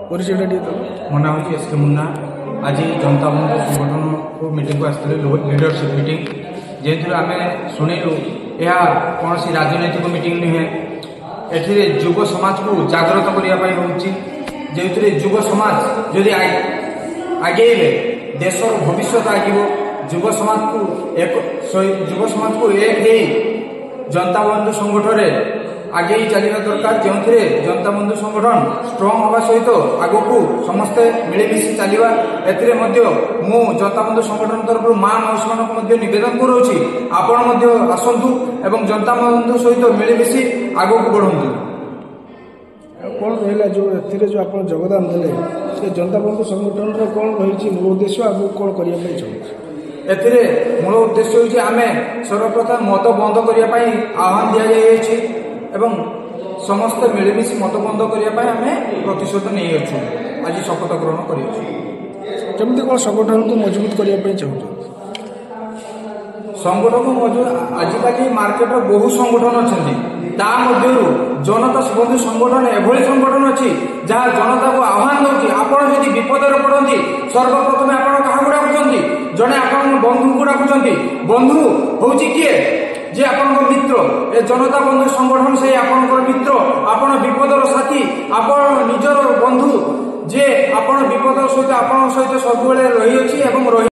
मो ना हूँ एस के मुन्ना। आज जनता बंधु संगठन को मीटिंग को आसते लीडरशिप मीटिंग जेहतु आम शुणु यह कौन सी राजनैतिक मीटिंग नुहे एठिरे युव समाज को जागृत करने जो युव समाज जदि आगेले देशर भविष्य आगे युव समाज को एक जनता बंधु संगठन आगे चलना दरकार जो जनता बंधु संगठन स्ट्रंग हवा सहित आग को समस्ते मिलमिशी चलवा मु जनता बंधु संगठन तरफ मां मौसी मान नवेदन करुँच आपण आसतु एवं जनता बंधु सहित मिलमिशी आग को बढ़ु। कौन रहा जो जो आप योगदान देले से जनता बंधु संगठन कौन रही मूल उद्देश्य आगे कौन करने एथिरे मूल उद्देश्य होची आमे सर्वप्रथम मत बंद करने आह्वान दि जाइए एवं समस्त मिलमिशी मत बंद करने आमे प्रतिशोध नहीं अच्छु आज शपथ ग्रहण करमती कौन संगठन को मजबूत करने चाहूँ संगठन को मजबूत आजिकल मार्केट बहु संगठन अच्छा जनता बंधु संगठन एभली संगठन अच्छी जहाँ जनता को आह्वान दूसरी आपड़ जदि विपद पड़ती सर्वप्रथम आप डाकुंट जड़े आप बंधु को डाकुंट बंधु हूँ किए जे आपण मित्र ए जनता बंधु संगठन से आपण मित्र आपण विपदर साथी आपण निजर बंधु जे आपण विपद सहित आपण सहित सब रही